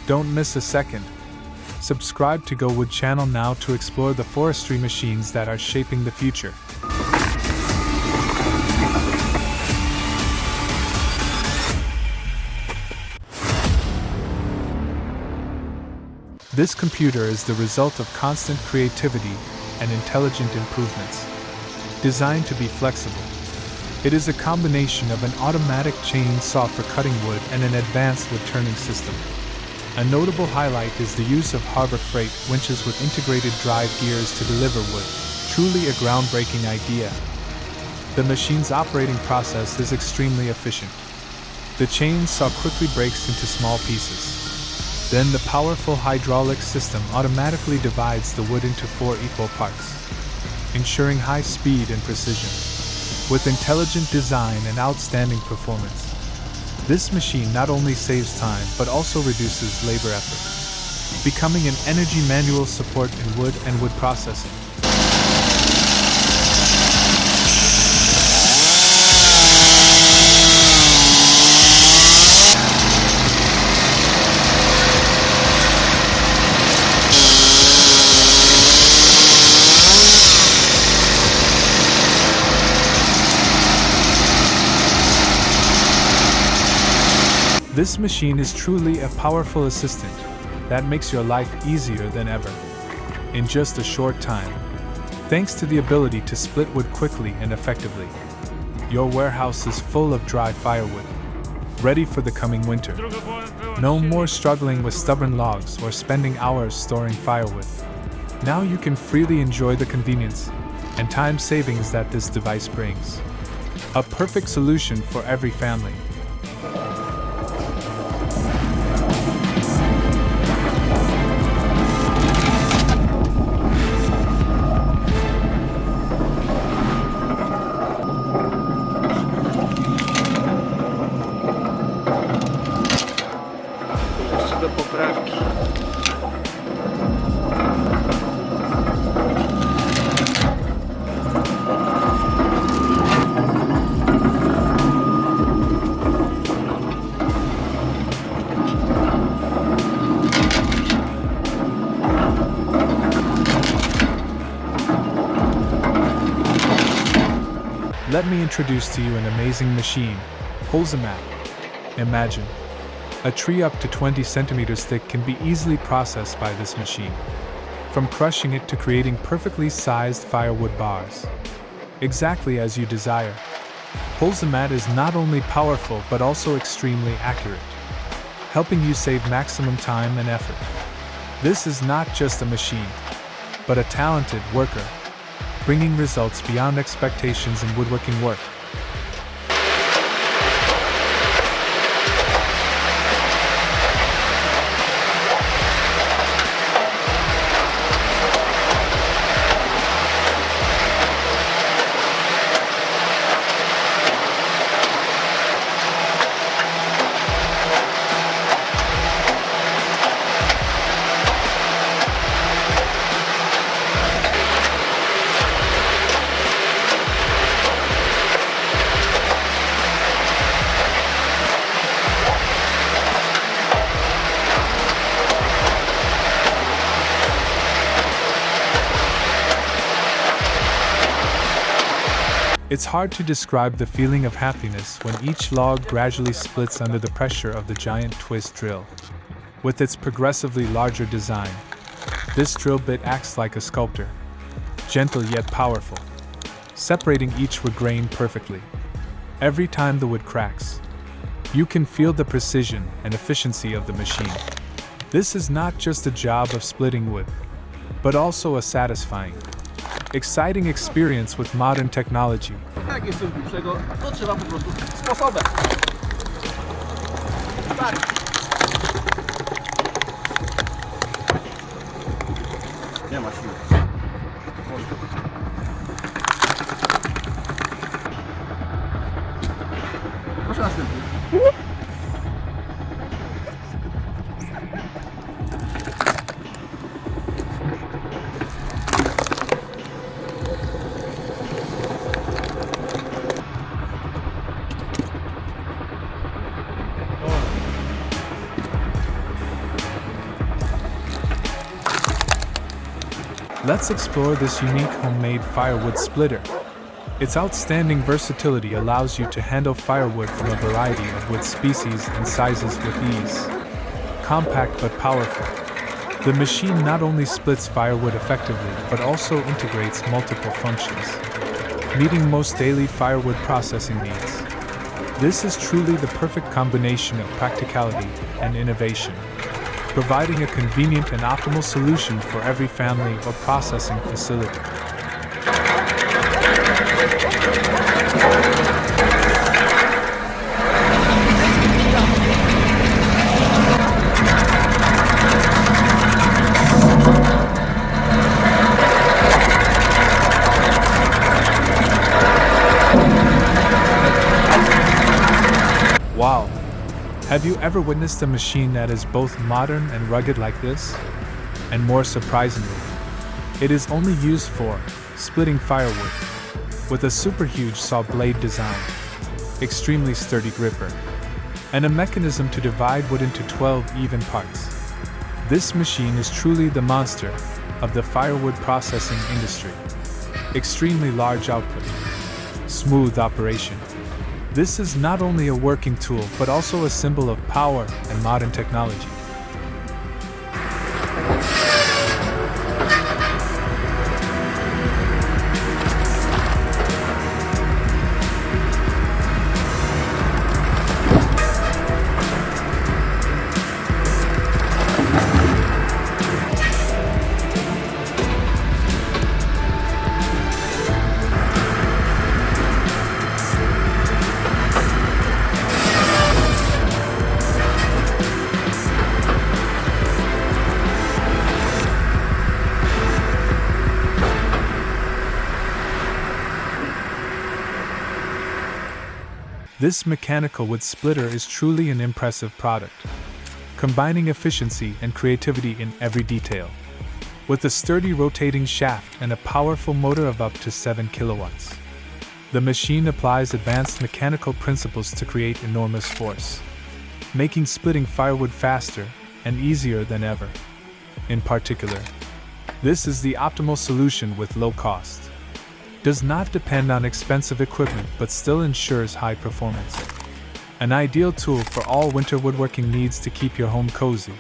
Don't miss a second. Subscribe to Go Wood channel now to explore the forestry machines that are shaping the future. This computer is the result of constant creativity and intelligent improvements. Designed to be flexible, it is a combination of an automatic chainsaw for cutting wood and an advanced wood-turning system. A notable highlight is the use of Harbor Freight winches with integrated drive gears to deliver wood, truly a groundbreaking idea. The machine's operating process is extremely efficient. The chainsaw quickly breaks into small pieces. Then the powerful hydraulic system automatically divides the wood into 4 equal parts, ensuring high speed and precision. With intelligent design and outstanding performance, this machine not only saves time but also reduces labor effort, becoming an energy manual support in wood and wood processing. This machine is truly a powerful assistant that makes your life easier than ever. In just a short time, thanks to the ability to split wood quickly and effectively, your warehouse is full of dry firewood, ready for the coming winter. No more struggling with stubborn logs or spending hours storing firewood. Now you can freely enjoy the convenience and time savings that this device brings. A perfect solution for every family. Do poprawki. Let me introduce to you an amazing machine, Pulsamat. Imagine. A tree up to 20 centimeters thick can be easily processed by this machine, from crushing it to creating perfectly sized firewood bars. Exactly as you desire. Pulsamat is not only powerful but also extremely accurate, helping you save maximum time and effort. This is not just a machine, but a talented worker, bringing results beyond expectations in woodworking work. It's hard to describe the feeling of happiness when each log gradually splits under the pressure of the giant twist drill. With its progressively larger design, this drill bit acts like a sculptor, gentle yet powerful, separating each wood grain perfectly. Every time the wood cracks, you can feel the precision and efficiency of the machine. This is not just a job of splitting wood, but also a satisfying, exciting experience with modern technology. Jak jest coś dłuższego, to trzeba po prostu sposobem. Tak. Nie ma siły. Proszę następny. Let's explore this unique homemade firewood splitter. Its outstanding versatility allows you to handle firewood from a variety of wood species and sizes with ease. Compact but powerful, the machine not only splits firewood effectively but also integrates multiple functions, meeting most daily firewood processing needs. This is truly the perfect combination of practicality and innovation, providing a convenient and optimal solution for every family or processing facility. Wow! Have you ever witnessed a machine that is both modern and rugged like this? And more surprisingly, it is only used for splitting firewood, with a super huge saw blade design, extremely sturdy gripper, and a mechanism to divide wood into 12 even parts. This machine is truly the monster of the firewood processing industry. Extremely large output, smooth operation. This is not only a working tool but also a symbol of power and modern technology. This mechanical wood splitter is truly an impressive product, combining efficiency and creativity in every detail. With a sturdy rotating shaft and a powerful motor of up to 7 kilowatts, the machine applies advanced mechanical principles to create enormous force, making splitting firewood faster and easier than ever. In particular, this is the optimal solution with low cost. Does not depend on expensive equipment but still ensures high performance. An ideal tool for all winter woodworking needs to keep your home cozy.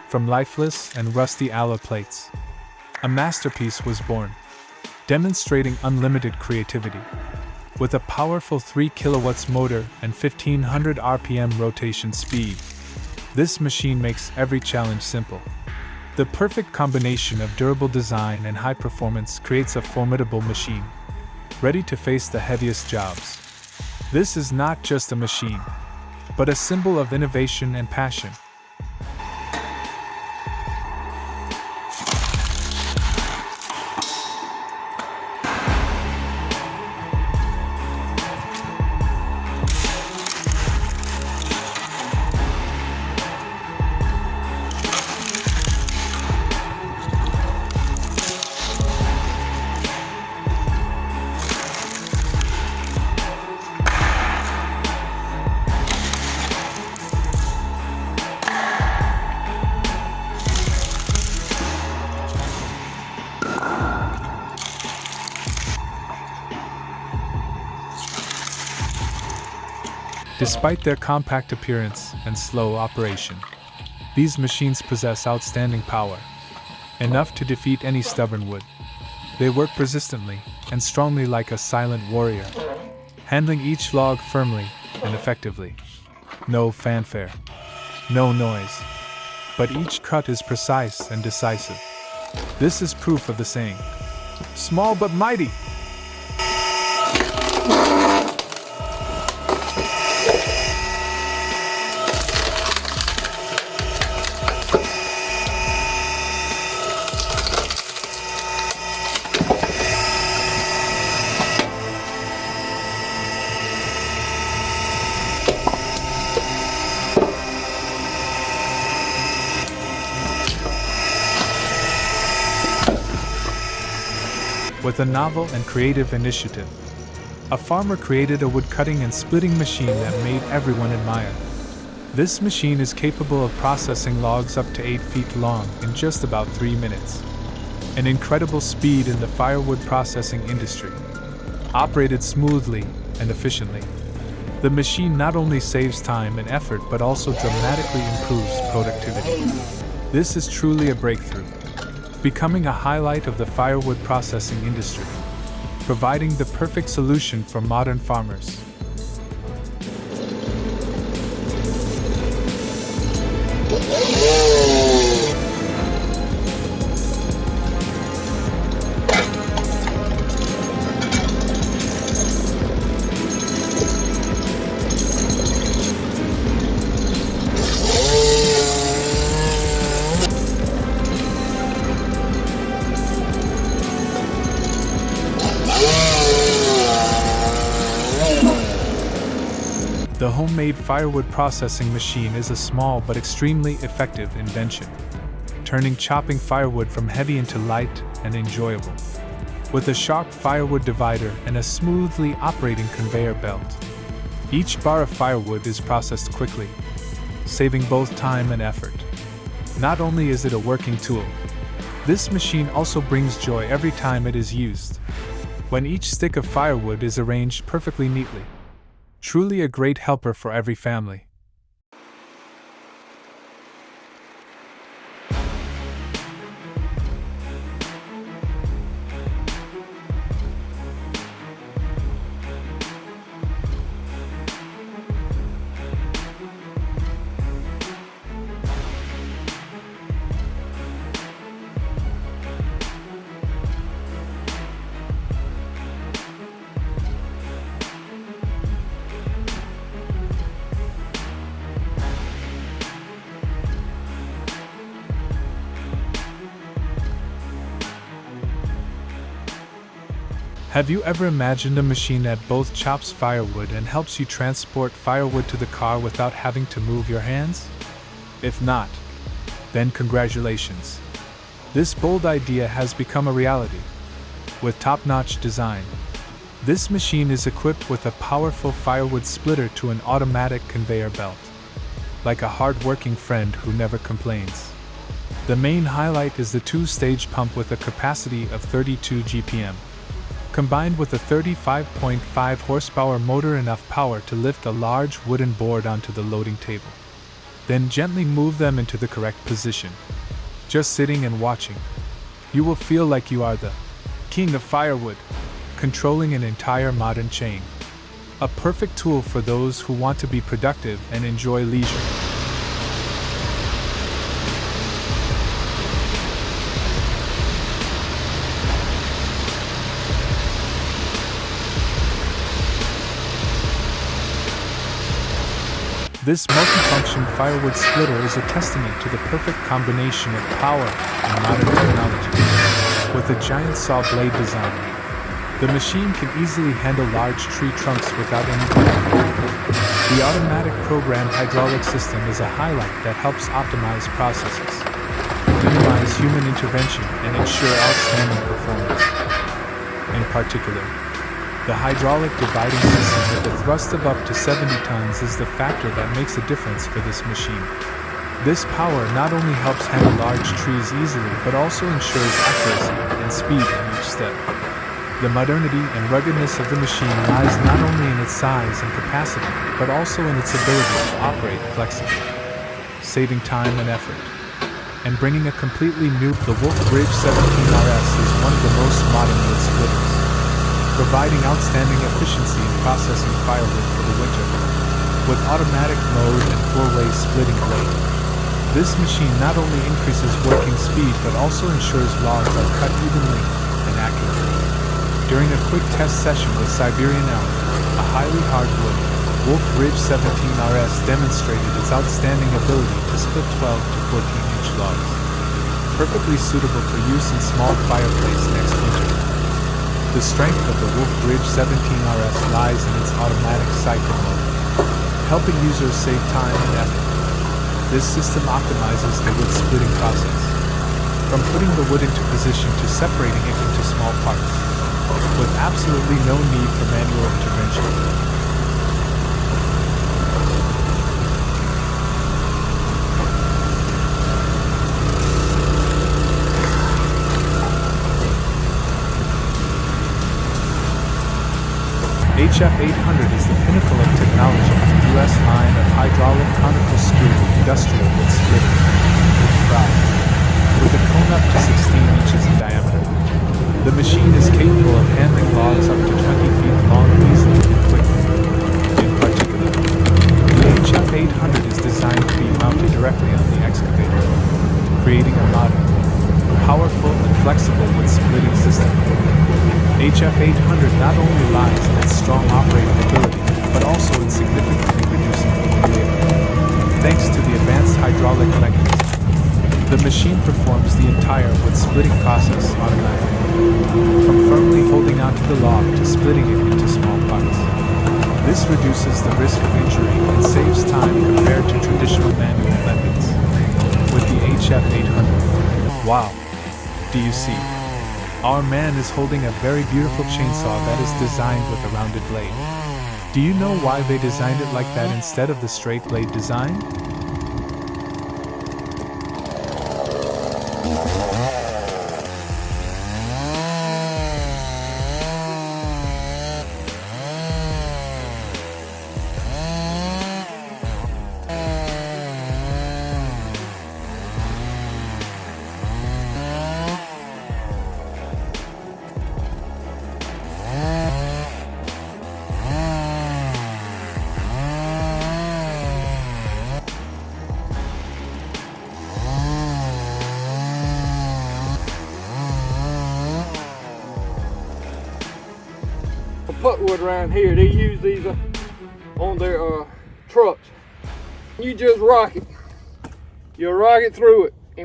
From lifeless and rusty alloy plates, a masterpiece was born, demonstrating unlimited creativity. With a powerful 3 kilowatts motor and 1500 RPM rotation speed, this machine makes every challenge simple. The perfect combination of durable design and high performance creates a formidable machine, ready to face the heaviest jobs. This is not just a machine, but a symbol of innovation and passion. Despite their compact appearance and slow operation, these machines possess outstanding power, enough to defeat any stubborn wood. They work persistently and strongly like a silent warrior, handling each log firmly and effectively. No fanfare, no noise, but each cut is precise and decisive. This is proof of the saying, "Small but mighty." with a novel and creative initiative. A farmer created a wood-cutting and splitting machine that made everyone admire. This machine is capable of processing logs up to 8 feet long in just about 3 minutes. An incredible speed in the firewood processing industry. Operated smoothly and efficiently, the machine not only saves time and effort but also dramatically improves productivity. This is truly a breakthrough, becoming a highlight of the firewood processing industry, providing the perfect solution for modern farmers. The homemade firewood processing machine is a small but extremely effective invention, turning chopping firewood from heavy into light and enjoyable. With a sharp firewood divider and a smoothly operating conveyor belt, each bar of firewood is processed quickly, saving both time and effort. Not only is it a working tool, this machine also brings joy every time it is used, when each stick of firewood is arranged perfectly neatly. Truly a great helper for every family. Have you ever imagined a machine that both chops firewood and helps you transport firewood to the car without having to move your hands? If not, then congratulations. This bold idea has become a reality. With top-notch design, this machine is equipped with a powerful firewood splitter to an automatic conveyor belt, like a hard-working friend who never complains. The main highlight is the two-stage pump with a capacity of 32 GPM. Combined with a 35.5 horsepower motor, enough power to lift a large wooden board onto the loading table. Then gently move them into the correct position. Just sitting and watching, you will feel like you are the king of firewood, controlling an entire modern chain. A perfect tool for those who want to be productive and enjoy leisure. This multifunction firewood splitter is a testament to the perfect combination of power and modern technology. With a giant saw blade design, the machine can easily handle large tree trunks without any difficulty. The automatic programmed hydraulic system is a highlight that helps optimize processes, minimize human intervention, and ensure outstanding performance. In particular, the hydraulic dividing system with a thrust of up to 70 tons is the factor that makes a difference for this machine. This power not only helps handle large trees easily but also ensures accuracy and speed in each step. The modernity and ruggedness of the machine lies not only in its size and capacity but also in its ability to operate flexibly, saving time and effort, and bringing a completely new. The Wolf Ridge 17RS is one of the most modern wood splitters, providing outstanding efficiency in processing firewood for the winter. With automatic mode and four-way splitting blade, this machine not only increases working speed but also ensures logs are cut evenly and accurately. During a quick test session with Siberian elm, a highly hardwood, Wolf Ridge 17RS demonstrated its outstanding ability to split 12 to 14-inch logs, perfectly suitable for use in small fireplace next winter. The strength of the Wolf Ridge 17RS lies in its automatic cycle mode, helping users save time and effort. This system optimizes the wood splitting process, from putting the wood into position to separating it into small parts. absolutely no need for manual intervention. HF800 is the pinnacle of technology, U.S. line of hydraulic conical screw industrial wood splitter. Proud. With a cone up to 16 inches in diameter. The machine is capable of handling logs up to 20 feet long easily and quickly. In particular, the HF800 is designed to be mounted directly on the excavator, creating a modern, powerful and flexible wood splitting system. HF800 not only lies in its strong operating ability, but also in significantly reducing wood labor. Thanks to the advanced hydraulic mechanism, the machine performs the entire wood splitting process automatically, from firmly holding onto the log to splitting it into small parts. This reduces the risk of injury and saves time compared to traditional manual methods. With the HF800, wow! Do you see? Our man is holding a very beautiful chainsaw that is designed with a rounded blade. Do you know why they designed it like that instead of the straight blade design? Putwood around here, they use these on their trucks. You just rock it. You rock it through it.